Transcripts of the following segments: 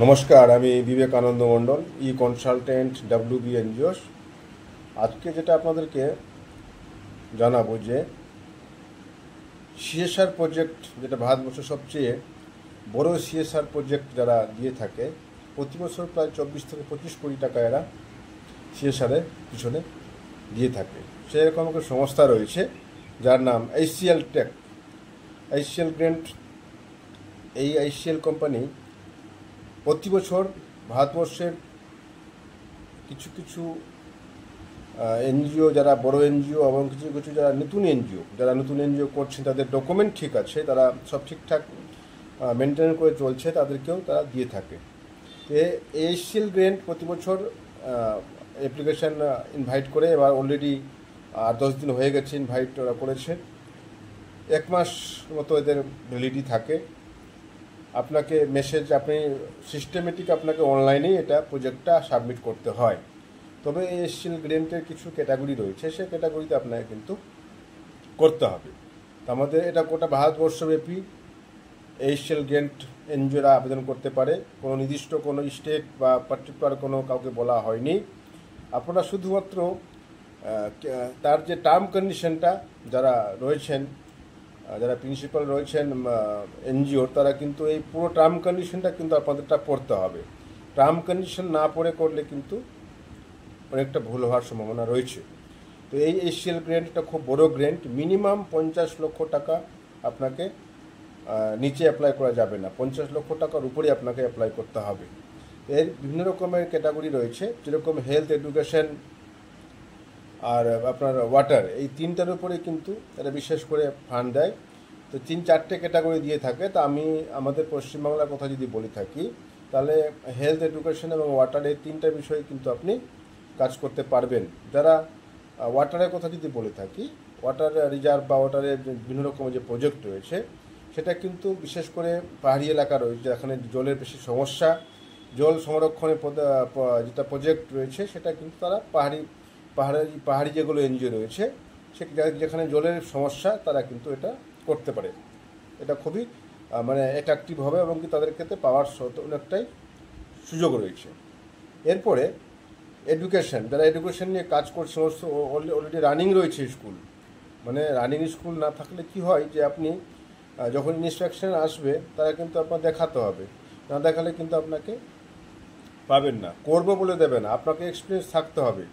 নমস্কার, আমি বিবেকানন্দ মণ্ডল, ই consultant, WB NGOs. আজকে যেটা আপনাদেরকে জানাবো যে সিএসআর প্রজেক্ট, যেটা ভারতবর্ষের সবচেয়ে বড় সিএসআর প্রজেক্ট যারা দিয়ে থাকে, প্রতি বছর প্রায় 24 থেকে 25 কোটি টাকা এরা সিএসআরের পিছনে দিয়ে থাকে। সেরকম একটা সংস্থা রয়েছে যার নাম এইচসিএল টেক, এইচসিএল গ্র্যান্ট। এই এইচসিএল কোম্পানি প্রতি বছর ভারতবর্ষের কিছু কিছু এনজিও, যারা বড় এনজিও এবং কিছু কিছু যারা নতুন এনজিও করছেন, তাদের ডকুমেন্ট ঠিক আছে, তারা সব ঠিকঠাক মেনটেন করে চলছে, তাদেরকেও তারা দিয়ে থাকে। এইচসিএল গ্র্যান্ট প্রতি বছর অ্যাপ্লিকেশান ইনভাইট করে, এবার অলরেডি 10 দিন হয়ে গেছে ইনভাইট ওরা করেছে। 1 মাস মতো এদের ভ্যালিডিটি থাকে। আপনাকে মেসেজ, আপনি সিস্টেমেটিক আপনাকে অনলাইনেই এটা প্রজেক্টটা সাবমিট করতে হয়। তবে এই এইচসিএল গ্র্যান্টের কিছু ক্যাটাগরি রয়েছে, সেই ক্যাটাগরিতে আপনাকে কিন্তু করতে হবে। তো আমাদের এটা গোটা ভারতবর্ষব্যাপী এইচসিএল গ্র্যান্ট এনজিওরা আবেদন করতে পারে। কোনো নির্দিষ্ট কোনো স্টেট বা পার্টিকুলার কোনো কাউকে বলা হয়নি। আপনারা শুধুমাত্র তার যে টার্ম কন্ডিশনটা, যারা রয়েছেন, যারা প্রিন্সিপাল রয়েছেন এনজিওর, তারা কিন্তু এই পুরো টার্ম কন্ডিশনটা কিন্তু আপনাদেরটা পড়তে হবে। টার্ম কন্ডিশন না পড়ে করলে কিন্তু অনেকটা ভুল হওয়ার সম্ভাবনা রয়েছে। তো এই এইচসিএল গ্র্যান্টটা খুব বড় গ্র্যান্ট, মিনিমাম 50 লক্ষ টাকা আপনাকে নিচে অ্যাপ্লাই করা যাবে না, 50 লক্ষ টাকার উপরে আপনাকে অ্যাপ্লাই করতে হবে। এর বিভিন্ন রকমের ক্যাটাগরি রয়েছে, যেরকম হেলথ, এডুকেশন আর আপনার ওয়াটার, এই তিনটার উপরে কিন্তু এরা বিশেষ করে ফান্ড দেয়। তো 3-4টে ক্যাটাগরি দিয়ে থাকে। তা আমি আমাদের পশ্চিমবাংলার কথা যদি বলে থাকি, তাহলে হেলথ, এডুকেশন এবং ওয়াটার, এই তিনটা বিষয়ে কিন্তু আপনি কাজ করতে পারবেন। যারা ওয়াটারের কথা যদি বলে থাকি, ওয়াটার রিজার্ভ বা ওয়াটারের বিভিন্ন রকমের যে প্রজেক্ট রয়েছে, সেটা কিন্তু বিশেষ করে পাহাড়ি এলাকা রয়েছে, যেখানে জলের বেশি সমস্যা। জল সংরক্ষণের যেটা প্রজেক্ট রয়েছে, সেটা কিন্তু তারা পাহাড়ি যেগুলো এনজিও রয়েছে, যেখানে জলের সমস্যা, তারা কিন্তু এটা করতে পারে। এটা খুবই মানে অ্যাট্রাকটিভ হবে এবং কি তাদের ক্ষেত্রে পাওয়ার অনেকটাই সুযোগ রয়েছে। এরপরে এডুকেশন, যারা এডুকেশন নিয়ে কাজ করছে, অলরেডি রানিং রয়েছে স্কুল। মানে রানিং স্কুল না থাকলে কি হয়, যে আপনি যখন ইনস্ট্রাকশন আসবে, তারা কিন্তু আপনার দেখাতে হবে, না দেখালে কিন্তু আপনাকে পাবেন না, করবো বলে দেবে না, আপনাকে এক্সপিরিয়েন্স থাকতে হবে।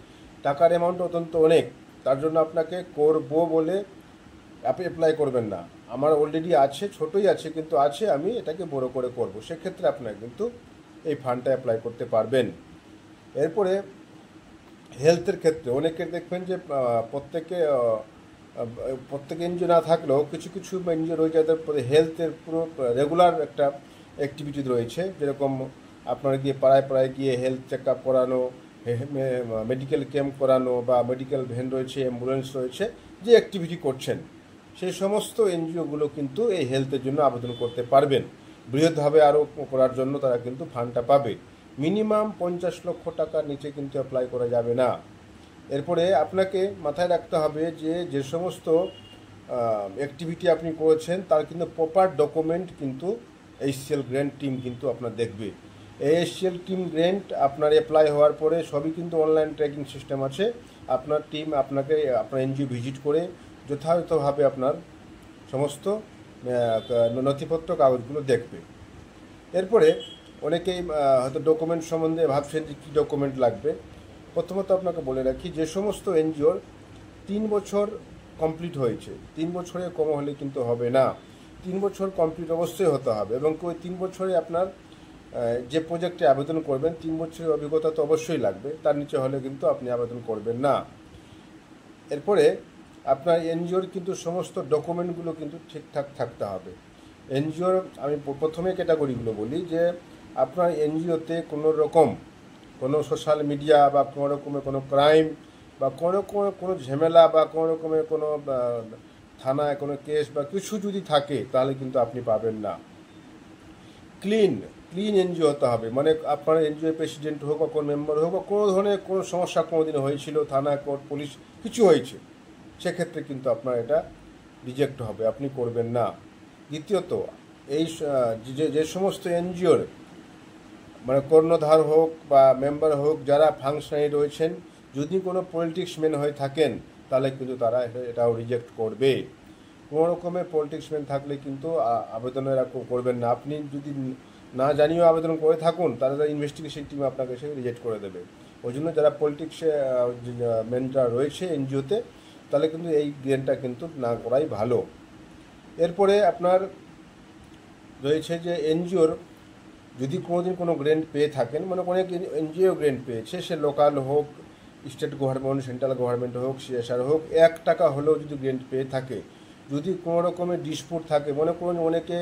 টাকার অ্যামাউন্ট অত্যন্ত অনেক, তার জন্য আপনাকে করবো বলে আপনি অ্যাপ্লাই করবেন না। আমার অলরেডি আছে, ছোটোই আছে কিন্তু আছে, আমি এটাকে বড় করে করব, সেক্ষেত্রে আপনার কিন্তু এই ফান্ডটা অ্যাপ্লাই করতে পারবেন। এরপরে হেলথের ক্ষেত্রে অনেকের দেখবেন যে প্রত্যেক এনজিও না থাকলেও কিছু কিছু এনজিও রয়েছে, যাদের হেলথের পুরো রেগুলার একটা অ্যাক্টিভিটি রয়েছে। যেরকম আপনার গিয়ে পাড়ায় গিয়ে হেলথ চেক আপ করানো, মেডিকেল ক্যাম্প করানো, বা মেডিকেল ভ্যান রয়েছে, অ্যাম্বুলেন্স রয়েছে, যে অ্যাক্টিভিটি করছেন, সেই সমস্ত এনজিওগুলো কিন্তু এই হেলথের জন্য আবেদন করতে পারবেন। বৃহৎভাবে আরও করার জন্য তারা কিন্তু ফান্ডটা পাবে। মিনিমাম 50 লক্ষ টাকার নিচে কিন্তু অ্যাপ্লাই করা যাবে না। এরপরে আপনাকে মাথায় রাখতে হবে যে যে সমস্ত অ্যাক্টিভিটি আপনি করেছেন, তার কিন্তু প্রপার ডকুমেন্ট কিন্তু এইচসিএল গ্র্যান্ট টিম কিন্তু আপনার দেখবে। এই এইচসিএল টিম গ্র্যান্ট আপনার অ্যাপ্লাই হওয়ার পরে সবই কিন্তু অনলাইন ট্র্যাকিং সিস্টেম আছে। আপনার টিম আপনাকে আপনার এনজিও ভিজিট করে যথাযথভাবে আপনার সমস্ত নথিপত্র, কাগজগুলো দেখবে। এরপরে অনেকেই হয়তো ডকুমেন্ট সম্বন্ধে ভাবছেন যে কী ডকুমেন্ট লাগবে। প্রথমত আপনাকে বলে রাখি, যে সমস্ত এনজিওর 3 বছর কমপ্লিট হয়েছে, 3 বছরে কম হলে কিন্তু হবে না, 3 বছর কমপ্লিট অবশ্যই হতে হবে। এবং ওই 3 বছরে আপনার যে প্রজেক্টে আবেদন করবেন, 3 বছরের অভিজ্ঞতা তো অবশ্যই লাগবে, তার নিচে হলে কিন্তু আপনি আবেদন করবেন না। এরপরে আপনার এনজিওর কিন্তু সমস্ত ডকুমেন্টগুলো কিন্তু ঠিকঠাক থাকতে হবে। এনজিওর আমি প্রথমে ক্যাটাগরিগুলো বলি, যে আপনার এনজিওতে কোনো সোশ্যাল মিডিয়া বা কোনো রকমের কোনো ক্রাইম বা কোনো রকমের কোনো ঝামেলা বা কোনো রকমের কোনো থানায় কোনো কেস বা কিছু যদি থাকে, তাহলে কিন্তু আপনি পাবেন না। ক্লিন এনজিও হতে হবে, মানে আপনার এনজিওর প্রেসিডেন্ট হোক বা কোনো মেম্বার হোক, বা কোনো ধরনের কোনো সমস্যা কোনোদিন হয়েছিল, থানা, কোর্ট, পুলিশ কিছু হয়েছে, সেক্ষেত্রে কিন্তু আপনার এটা রিজেক্ট হবে, আপনি করবেন না। দ্বিতীয়ত, এই যে সমস্ত এনজিওর মানে কর্ণধার হোক বা মেম্বার হোক, যারা ফাংশনারি রয়েছেন, যদি কোনো পলিটিক্সম্যান হয়ে থাকেন তাহলে কিন্তু তারা এটাও রিজেক্ট করবে। কোনো রকমের পলিটিক্সম্যান থাকলে কিন্তু আবেদন এরা করবেন না। আপনি যদি না জানিয়েও আবেদন করে থাকুন তাহলে ইনভেস্টিগেশন টিম আপনাকে সে রিজেক্ট করে দেবে। ওই জন্য যারা পলিটিক্সে মেনরা রয়েছে এনজিওতে, তাহলে কিন্তু এই গ্রেনটা কিন্তু না করাই ভালো। এরপরে আপনার রয়েছে যে এনজিওর যদি কোনোদিন কোনো গ্রেন্ট পেয়ে থাকেন, মানে অনেক এনজিও গ্রেন্ট পেয়েছে, সে লোকাল হোক, স্টেট গভর্নমেন্ট, সেন্ট্রাল গভর্নমেন্ট হোক, সিএসআর হোক, 1 টাকা হলেও যদি গ্রেন্ট পেয়ে থাকে, যদি কোনো রকমের ডিসপুট থাকে, মনে করুন অনেকে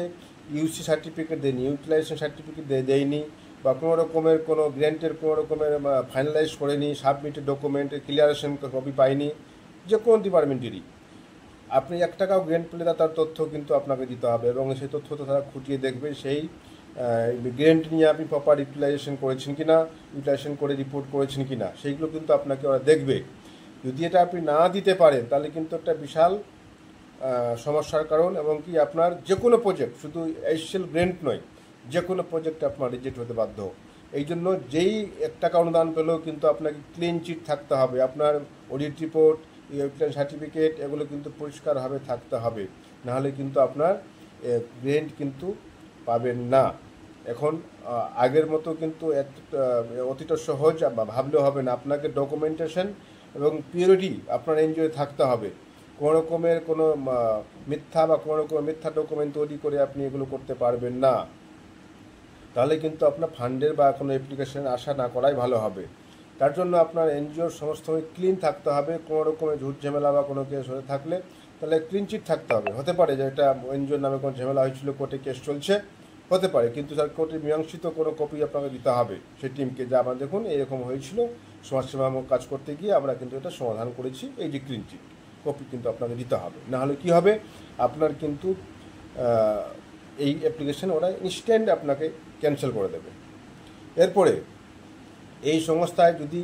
ইউসি সার্টিফিকেট দেয়নি, ইউটিলাইজেশন সার্টিফিকেট দেয়নি, বা কোনো রকমের কোনো গ্র্যান্টের কোনো রকমের ফাইনালাইজ করেনি, সাবমিটেড ডকুমেন্ট ক্লিয়ারেশন কপি পায়নি, যে কোনো ডিপার্টমেন্টেরই, আপনি 1 টাকাও গ্রেন্ট পেলে তার তথ্য কিন্তু আপনাকে দিতে হবে, এবং সেই তথ্য তো তারা খুঁটিয়ে দেখবে সেই গ্রেন্ট নিয়ে আপনি প্রপার ইউটিলাইজেশন করেছেন কিনা, ইউটিলাইজেশন করে রিপোর্ট করেছেন কিনা, সেইগুলো কিন্তু আপনাকে ওরা দেখবে। যদি এটা আপনি না দিতে পারেন তাহলে কিন্তু একটা বিশাল সমস্যার কারণ, এবং কি আপনার যে কোনো প্রজেক্ট, শুধু এইচএল গ্রেন্ট নয়, যে কোনো প্রজেক্ট আপনার রিজেক্ট হতে বাধ্য। এই জন্য যেই 1 টাকা অনুদান পেলেও কিন্তু আপনাকে ক্লিন চিট থাকতে হবে, আপনার অডিট রিপোর্ট, ইউটিলাইজেশন সার্টিফিকেট, এগুলো কিন্তু পরিষ্কারভাবে থাকতে হবে, নাহলে কিন্তু আপনার গ্রেন্ট কিন্তু পাবেন না। এখন আগের মতো কিন্তু অতটা সহজ ভাবলেও হবে না, আপনাকে ডকুমেন্টেশন এবং পিওরিটি আপনার এনজিও থাকতে হবে। কোনো রকমের কোনো মিথ্যা বা কোনো রকমের মিথ্যা ডকুমেন্ট তৈরি করে আপনি এগুলো করতে পারবেন না। তাহলে কিন্তু আপনার ফান্ডের বা কোনো অ্যাপ্লিকেশন আশা না করাই ভালো হবে। তার জন্য আপনার এনজিওর সমস্ত সময় ক্লিন থাকতে হবে। কোনো রকমের ঝুট ঝামেলা বা কোনো কেস হয়ে থাকলে তাহলে ক্লিন চিট থাকতে হবে। হতে পারে যে এটা এনজিওর নামে কোনো ঝামেলা হয়েছিল, কোর্টে কেস চলছে, হতে পারে, কিন্তু তার কোর্টে মীমাংসিত কোনো কপি আপনাকে দিতে হবে সেই টিমকে, যে আমার দেখুন এরকম হয়েছিল, সমাজসেবামূলক কাজ করতে গিয়ে আমরা কিন্তু এটা সমাধান করেছি, এই যে ক্লিন চিট কপি কিন্তু আপনাকে দিতে হবে। নাহলে কি হবে, আপনার কিন্তু এই অ্যাপ্লিকেশন ওরা ইনস্ট্যান্ট আপনাকে ক্যান্সেল করে দেবে। এরপরে এই সংস্থায় যদি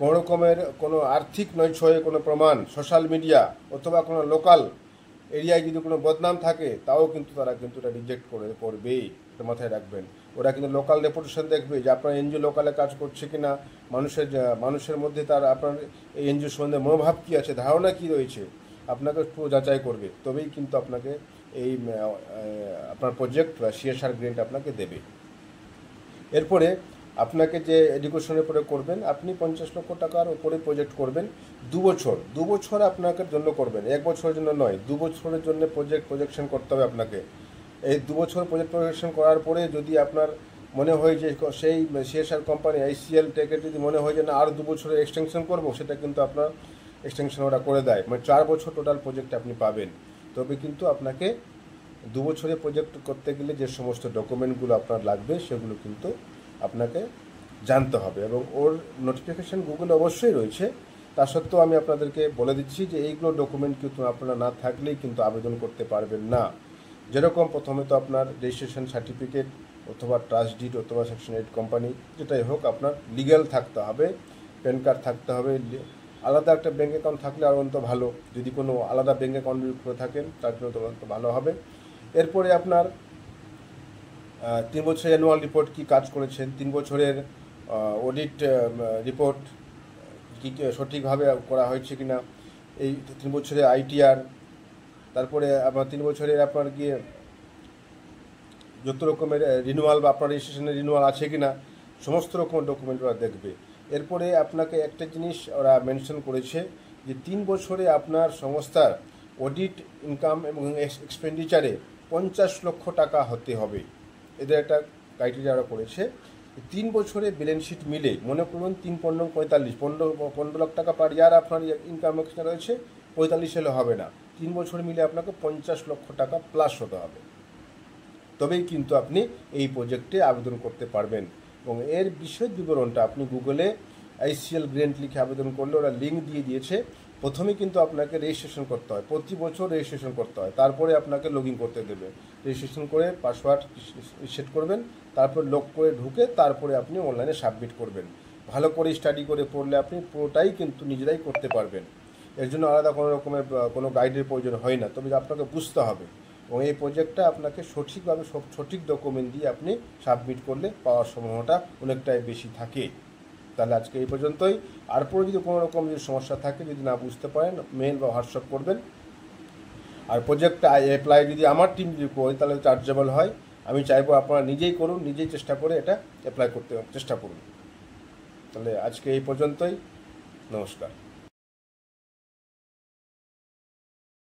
কোনো রকমের কোনো আর্থিক নৈছয়ে কোনো প্রমাণ, সোশ্যাল মিডিয়া অথবা কোনো লোকাল এরিয়ায় যদি কোনো বদনাম থাকে, তাও কিন্তু তারা কিন্তু এটা রিজেক্ট করবেই, এটা মাথায় রাখবেন। ওরা কিন্তু লোকাল রেপুটেশন দেখবে যে আপনার এনজিও লোকালে কাজ করছে কিনা, মানুষের মধ্যে তার আপনার এই এনজিও সম্বন্ধে মনোভাব কী আছে, ধারণা কী রয়েছে, আপনাকে পুরো যাচাই করবে, তবেই কিন্তু আপনাকে এই আপনার প্রজেক্ট বা সিএসআর গ্রেন্ট আপনাকে দেবে। এরপরে আপনাকে যে এডুকেশনের উপরে করবেন, আপনি 50 লক্ষ টাকার উপরে প্রজেক্ট করবেন, 2 বছর আপনাকে জন্য করবেন, 1 বছরের জন্য নয়, 2 বছরের জন্য প্রজেকশন করতে হবে আপনাকে। এই 2 বছর প্রজেকশন করার পরে যদি আপনার মনে হয় যে সেই সিএসআর কোম্পানি আইসিএল টেকের যদি মনে হয় যে না আরও 2 বছরের এক্সটেনশন করবো, সেটা কিন্তু আপনার এক্সটেনশন ওরা করে দেয়, মানে 4 বছর টোটাল প্রজেক্ট আপনি পাবেন। তবে কিন্তু আপনাকে 2 বছরের প্রজেক্ট করতে গেলে যে সমস্ত ডকুমেন্টগুলো আপনার লাগবে সেগুলো কিন্তু আপনাকে জানতে হবে, এবং ওর নোটিফিকেশান গুগলে অবশ্যই রয়েছে। তা সত্ত্বেও আমি আপনাদেরকে বলে দিচ্ছি যে এইগুলো ডকুমেন্ট কিন্তু আপনারা না থাকলেই কিন্তু আবেদন করতে পারবেন না। যেরকম প্রথমে তো আপনার রেজিস্ট্রেশন সার্টিফিকেট অথবা ট্রাস্ট ডিড অথবা সেকশন 8 কোম্পানি, যেটাই হোক, আপনার লিগ্যাল থাকতে হবে, প্যান কার্ড থাকতে হবে, আলাদা একটা ব্যাঙ্ক অ্যাকাউন্ট থাকলে আরও অন্ত ভালো, যদি কোনো আলাদা ব্যাঙ্ক অ্যাকাউন্ট করে থাকেন তার জন্য তো ভালো হবে। এরপরে আপনার 3 বছরের অ্যানুয়াল রিপোর্ট, কী কাজ করেছেন, 3 বছরের অডিট রিপোর্ট কী সঠিকভাবে করা হয়েছে কিনা, এই 3 বছরের আইটিআর, তারপরে আপনার 3 বছরের আপনার গিয়ে যত রকমের রিনিউয়াল বা আপনার রেজিস্ট্রেশনের রিনিউয়াল আছে কিনা, সমস্ত রকম ডকুমেন্ট ওরা দেখবে। এরপরে আপনাকে একটা জিনিস ওরা মেনশন করেছে যে 3 বছরে আপনার সংস্থার অডিট ইনকাম এবং এক্সপেন্ডিচারে 50 লক্ষ টাকা হতে হবে, এদের একটা ক্রাইটেরিয়া ওরা করেছে। 3 বছরে ব্যালেন্স শিট মিলে, মনে করুন 15 লাখ টাকা পার ইয়ার আপনার ইনকাম এক্সট্রা রয়েছে, 45 হলে হবে না, 3 বছর মিলে আপনাকে 50 লক্ষ টাকা প্লাস হতে হবে, তবেই কিন্তু আপনি এই প্রজেক্টে আবেদন করতে পারবেন। এবং এর বিশদ বিবরণটা আপনি গুগলে আইসিএল গ্রেন্ট লিখে আবেদন করলে ওরা লিঙ্ক দিয়ে দিয়েছে। প্রথমে কিন্তু আপনাকে রেজিস্ট্রেশন করতে হয়, প্রতি বছর রেজিস্ট্রেশন করতে হয়, তারপরে আপনাকে লগ ইন করতে দেবে। রেজিস্ট্রেশন করে পাসওয়ার্ড সেট করবেন, তারপর লক করে ঢুকে তারপরে আপনি অনলাইনে সাবমিট করবেন। ভালো করে স্টাডি করে পড়লে আপনি পুরোটাই কিন্তু নিজেরাই করতে পারবেন। এর জন্য আলাদা কোনো রকমের কোনো গাইডের প্রয়োজন হয় না, তবে আপনাকে বুঝতে হবে এবং এই প্রজেক্টটা আপনাকে সঠিকভাবে সঠিক ডকুমেন্ট দিয়ে আপনি সাবমিট করলে পাওয়ার সম্ভাবনাটা অনেকটাই বেশি থাকে। তাহলে আজকে এই পর্যন্তই। আর পরে যদি কোনো রকম যদি সমস্যা থাকে, যদি না বুঝতে পারেন, মেল বা হোয়াটসঅ্যাপ করবেন। আর প্রজেক্টটা অ্যাপ্লাই যদি আমার টিম যদি করি তাহলে চার্জেবল হয়। আমি চাইবো আপনারা নিজেই করুন, নিজেই চেষ্টা করে এটা অ্যাপ্লাই করতে চেষ্টা করুন। তাহলে আজকে এই পর্যন্তই, নমস্কার।